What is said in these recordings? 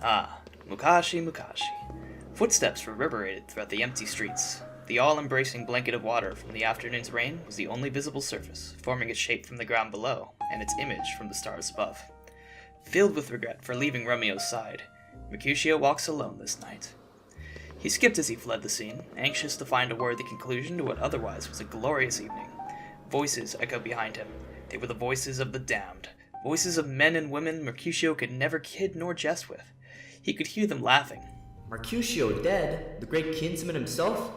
Ah, Mukashi, Mukashi. Footsteps reverberated throughout the empty streets. The all-embracing blanket of water from the afternoon's rain was the only visible surface, forming its shape from the ground below, and its image from the stars above. Filled with regret for leaving Romeo's side, Mercutio walks alone this night. He skipped as he fled the scene, anxious to find a worthy conclusion to what otherwise was a glorious evening. Voices echoed behind him. They were the voices of the damned, voices of men and women Mercutio could never kid nor jest with. He could hear them laughing. Mercutio dead? The great kinsman himself?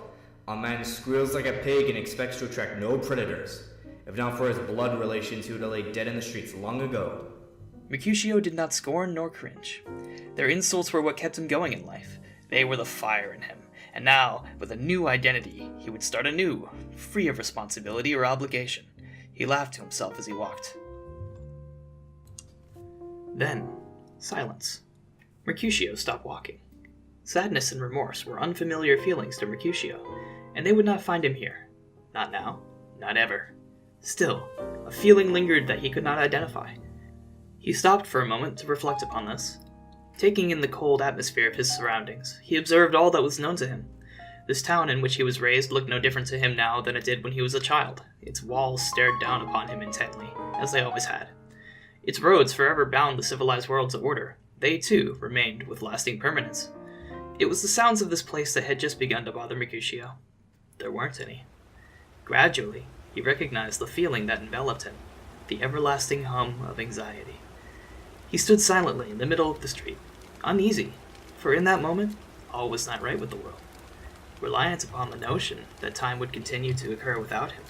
A man squeals like a pig and expects to attract no predators. If not for his blood relations, he would have laid dead in the streets long ago. Mercutio did not scorn nor cringe. Their insults were what kept him going in life. They were the fire in him. And now, with a new identity, he would start anew, free of responsibility or obligation. He laughed to himself as he walked. Then, silence. Mercutio stopped walking. Sadness and remorse were unfamiliar feelings to Mercutio, and they would not find him here. Not now, not ever. Still, a feeling lingered that he could not identify. He stopped for a moment to reflect upon this. Taking in the cold atmosphere of his surroundings, he observed all that was known to him. This town in which he was raised looked no different to him now than it did when he was a child. Its walls stared down upon him intently, as they always had. Its roads forever bound the civilized world to order. They, too, remained with lasting permanence. It was the sounds of this place that had just begun to bother Mercutio. There weren't any. Gradually, he recognized the feeling that enveloped him, the everlasting hum of anxiety. He stood silently in the middle of the street, uneasy, for in that moment, all was not right with the world. Reliant upon the notion that time would continue to occur without him,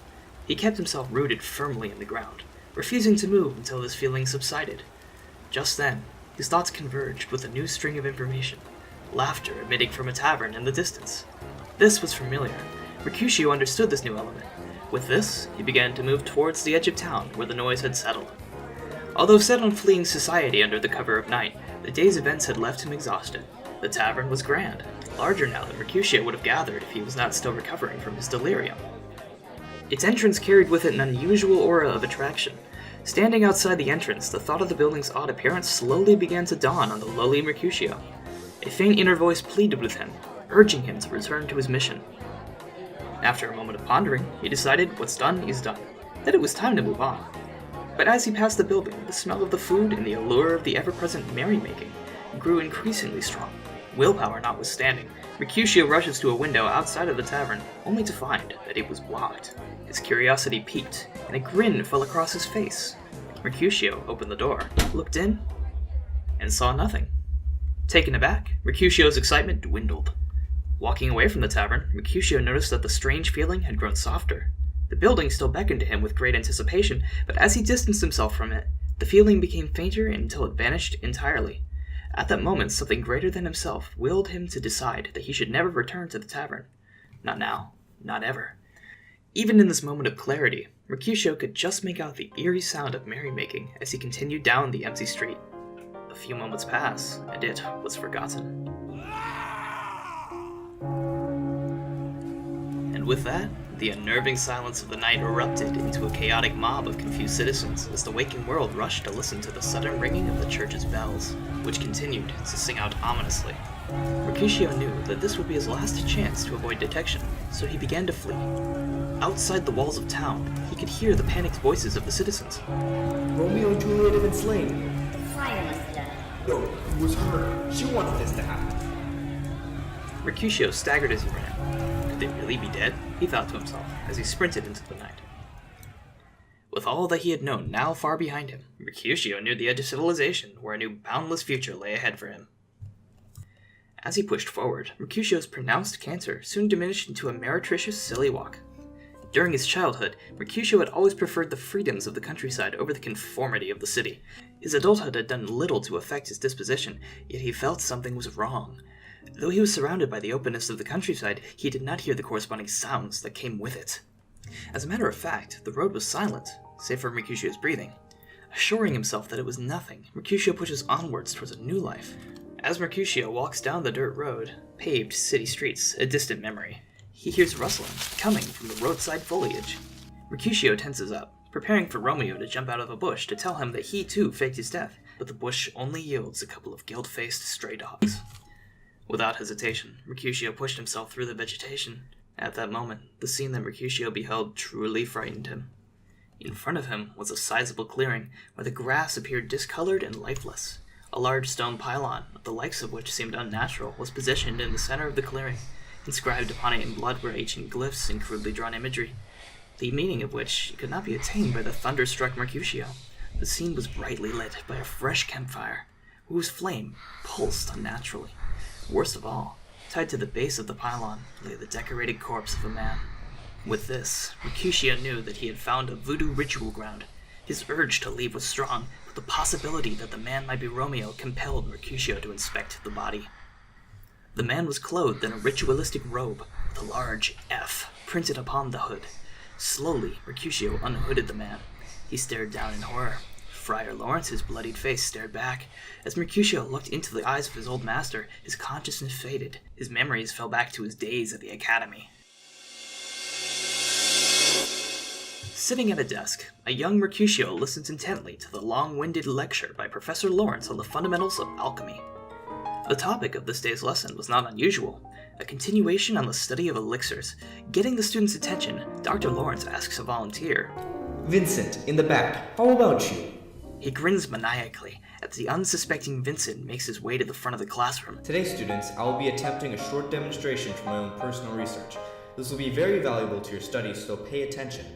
he kept himself rooted firmly in the ground, refusing to move until this feeling subsided. Just then, his thoughts converged with a new string of information, laughter emitting from a tavern in the distance. This was familiar. Mercutio understood this new element. With this, he began to move towards the edge of town where the noise had settled. Although set on fleeing society under the cover of night, the day's events had left him exhausted. The tavern was grand, larger now than Mercutio would have gathered if he was not still recovering from his delirium. Its entrance carried with it an unusual aura of attraction. Standing outside the entrance, the thought of the building's odd appearance slowly began to dawn on the lowly Mercutio. A faint inner voice pleaded with him, urging him to return to his mission. After a moment of pondering, he decided what's done is done, that it was time to move on. But as he passed the building, the smell of the food and the allure of the ever-present merrymaking grew increasingly strong. Willpower notwithstanding, Mercutio rushes to a window outside of the tavern, only to find that it was blocked. His curiosity piqued, and a grin fell across his face. Mercutio opened the door, looked in, and saw nothing. Taken aback, Mercutio's excitement dwindled. Walking away from the tavern, Mercutio noticed that the strange feeling had grown softer. The building still beckoned to him with great anticipation, but as he distanced himself from it, the feeling became fainter until it vanished entirely. At that moment, something greater than himself willed him to decide that he should never return to the tavern. Not now, not ever. Even in this moment of clarity, Mercutio could just make out the eerie sound of merrymaking as he continued down the empty street. A few moments pass, and it was forgotten. And with that, the unnerving silence of the night erupted into a chaotic mob of confused citizens as the waking world rushed to listen to the sudden ringing of the church's bells, which continued to sing out ominously. Mercutio knew that this would be his last chance to avoid detection, so he began to flee. Outside the walls of town, he could hear the panicked voices of the citizens. Romeo and Juliet have been slain. The fire must have done it. No, it was her. She wanted this to happen. Mercutio staggered as he ran. Could they really be dead? He thought to himself as he sprinted into the night. With all that he had known now far behind him, Mercutio neared the edge of civilization where a new boundless future lay ahead for him. As he pushed forward, Mercutio's pronounced canter soon diminished into a meretricious silly walk. During his childhood, Mercutio had always preferred the freedoms of the countryside over the conformity of the city. His adulthood had done little to affect his disposition, yet he felt something was wrong. Though he was surrounded by the openness of the countryside, he did not hear the corresponding sounds that came with it. As a matter of fact, the road was silent, save for Mercutio's breathing. Assuring himself that it was nothing, Mercutio pushes onwards towards a new life. As Mercutio walks down the dirt road, paved city streets, a distant memory, he hears rustling, coming from the roadside foliage. Mercutio tenses up, preparing for Romeo to jump out of a bush to tell him that he too faked his death. but the bush only yields a couple of gilt-faced stray dogs. Without hesitation, Mercutio pushed himself through the vegetation. At that moment, the scene that Mercutio beheld truly frightened him. In front of him was a sizable clearing, where the grass appeared discolored and lifeless. A large stone pylon, the likes of which seemed unnatural, was positioned in the center of the clearing. Inscribed upon it in blood were ancient glyphs and crudely drawn imagery, the meaning of which could not be attained by the thunderstruck Mercutio. The scene was brightly lit by a fresh campfire, whose flame pulsed unnaturally. Worst of all, tied to the base of the pylon lay the decorated corpse of a man. With this, Mercutio knew that he had found a voodoo ritual ground. His urge to leave was strong, but the possibility that the man might be Romeo compelled Mercutio to inspect the body. The man was clothed in a ritualistic robe with a large F printed upon the hood. Slowly, Mercutio unhooded the man. He stared down in horror. Friar Lawrence's bloodied face stared back. As Mercutio looked into the eyes of his old master, his consciousness faded. His memories fell back to his days at the academy. Sitting at a desk, a young Mercutio listens intently to the long-winded lecture by Professor Lawrence on the fundamentals of alchemy. The topic of this day's lesson was not unusual, a continuation on the study of elixirs. Getting the students' attention, Dr. Lawrence asks a volunteer, Vincent, in the back, how about you? He grins maniacally as the unsuspecting Vincent makes his way to the front of the classroom. Today, students, I will be attempting a short demonstration from my own personal research. This will be very valuable to your studies, so pay attention.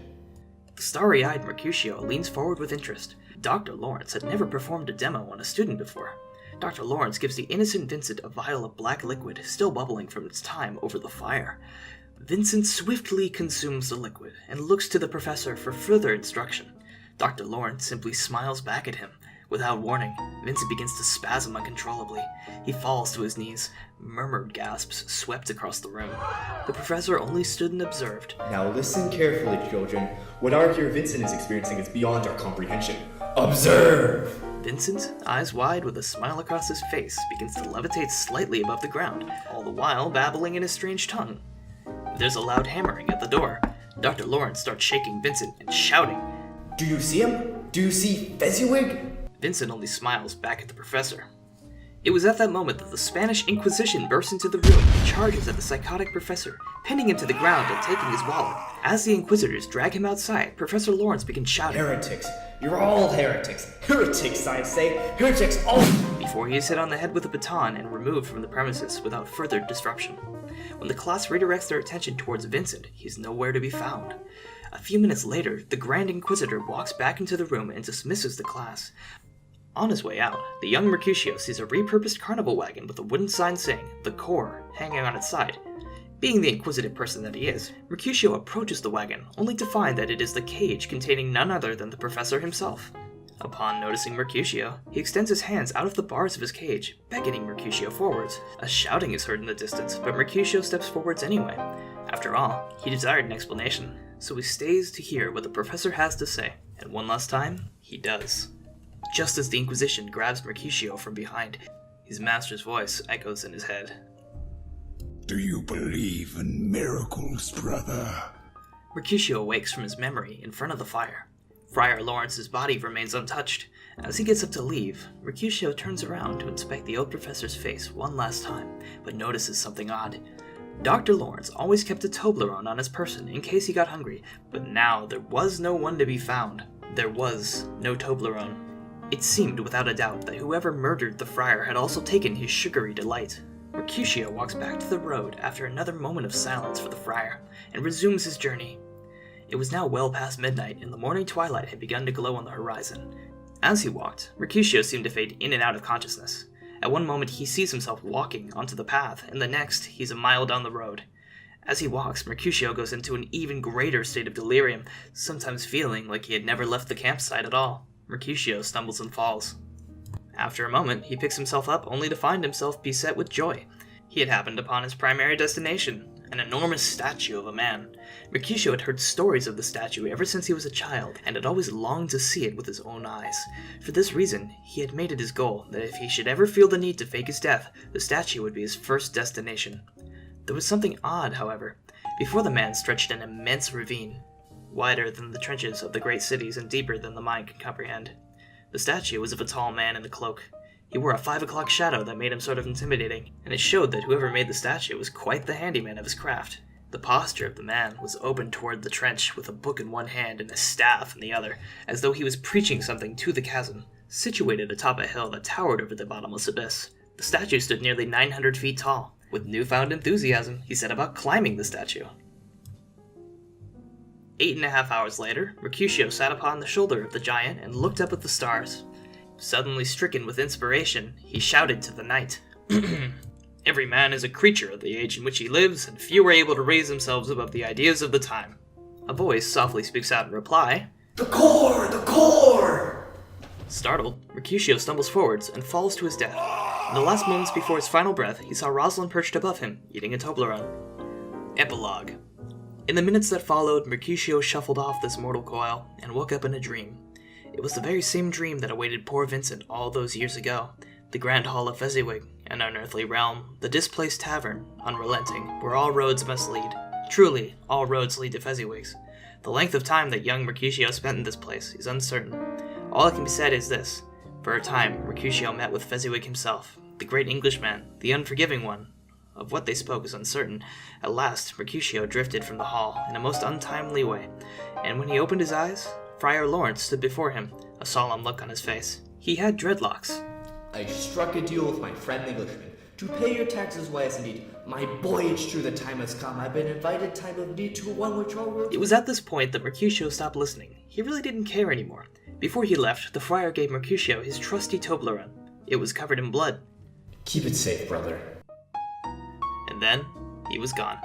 The starry-eyed Mercutio leans forward with interest. Dr. Lawrence had never performed a demo on a student before. Dr. Lawrence gives the innocent Vincent a vial of black liquid still bubbling from its time over the fire. Vincent swiftly consumes the liquid and looks to the professor for further instruction. Dr. Lawrence simply smiles back at him. Without warning, Vincent begins to spasm uncontrollably. He falls to his knees. Murmured gasps swept across the room. The professor only stood and observed. Now listen carefully, children. What our dear Vincent is experiencing is beyond our comprehension. Observe! Vincent, eyes wide with a smile across his face, begins to levitate slightly above the ground, all the while babbling in a strange tongue. There's a loud hammering at the door. Dr. Lawrence starts shaking Vincent and shouting. Do you see him? Do you see Fezziwig? Vincent only smiles back at the professor. It was at that moment that the Spanish Inquisition bursts into the room and charges at the psychotic professor, pinning him to the ground and taking his wallet. As the Inquisitors drag him outside, Professor Lawrence begins shouting, Heretics! You're all heretics! Heretics, I say! Heretics all! Before he is hit on the head with a baton and removed from the premises without further disruption. When the class redirects their attention towards Vincent, he is nowhere to be found. A few minutes later, the Grand Inquisitor walks back into the room and dismisses the class. On his way out, the young Mercutio sees a repurposed carnival wagon with a wooden sign saying, The Core, hanging on its side. Being the inquisitive person that he is, Mercutio approaches the wagon, only to find that it is the cage containing none other than the professor himself. Upon noticing Mercutio, he extends his hands out of the bars of his cage, beckoning Mercutio forwards. A shouting is heard in the distance, but Mercutio steps forwards anyway. After all, he desired an explanation, so he stays to hear what the professor has to say, and one last time, he does. Just as the Inquisition grabs Mercutio from behind, his master's voice echoes in his head. Do you believe in miracles, brother? Mercutio awakes from his memory in front of the fire. Friar Lawrence's body remains untouched. As he gets up to leave, Mercutio turns around to inspect the old professor's face one last time, but notices something odd. Dr. Lawrence always kept a Toblerone on his person in case he got hungry, but now there was no one to be found. There was no Toblerone. It seemed without a doubt that whoever murdered the friar had also taken his sugary delight. Mercutio walks back to the road after another moment of silence for the friar, and resumes his journey. It was now well past midnight, and the morning twilight had begun to glow on the horizon. As he walked, Mercutio seemed to fade in and out of consciousness. At one moment he sees himself walking onto the path, and the next he's a mile down the road. As he walks, Mercutio goes into an even greater state of delirium, sometimes feeling like he had never left the campsite at all. Mercutio stumbles and falls. After a moment, he picks himself up only to find himself beset with joy. He had happened upon his primary destination, an enormous statue of a man. Mercutio had heard stories of the statue ever since he was a child, and had always longed to see it with his own eyes. For this reason, he had made it his goal that if he should ever feel the need to fake his death, the statue would be his first destination. There was something odd, however. Before the man stretched an immense ravine, wider than the trenches of the great cities and deeper than the mind could comprehend. The statue was of a tall man in the cloak. He wore a 5 o'clock shadow that made him sort of intimidating, and it showed that whoever made the statue was quite the handyman of his craft. The posture of the man was open toward the trench with a book in one hand and a staff in the other, as though he was preaching something to the chasm. Situated atop a hill that towered over the bottomless abyss, the statue stood nearly 900 feet tall. With newfound enthusiasm, he set about climbing the statue. 8.5 hours later, Mercutio sat upon the shoulder of the giant and looked up at the stars. Suddenly stricken with inspiration, he shouted to the night, "Every man is a creature of the age in which he lives, and few are able to raise themselves above the ideas of the time." A voice softly speaks out in reply, The core! The core! Startled, Mercutio stumbles forwards and falls to his death. In the last moments before his final breath, he saw Rosalind perched above him, eating a Toblerone. Epilogue. In the minutes that followed, Mercutio shuffled off this mortal coil and woke up in a dream. It was the very same dream that awaited poor Vincent all those years ago. The Grand Hall of Fezziwig, an unearthly realm, the displaced tavern, unrelenting, where all roads must lead. Truly, all roads lead to Fezziwig's. The length of time that young Mercutio spent in this place is uncertain. All that can be said is this. For a time, Mercutio met with Fezziwig himself, the great Englishman, the unforgiving one. Of what they spoke is uncertain. At last, Mercutio drifted from the hall in a most untimely way, and when he opened his eyes, Friar Lawrence stood before him, a solemn look on his face. He had dreadlocks. I struck a deal with my friend Englishman. To pay your taxes, why yes indeed. My boy, it's true the time has come. I've been invited time of need to one which all will... It was at this point that Mercutio stopped listening. He really didn't care anymore. Before he left, the friar gave Mercutio his trusty Toblerone. It was covered in blood. Keep it safe, brother. And then, he was gone.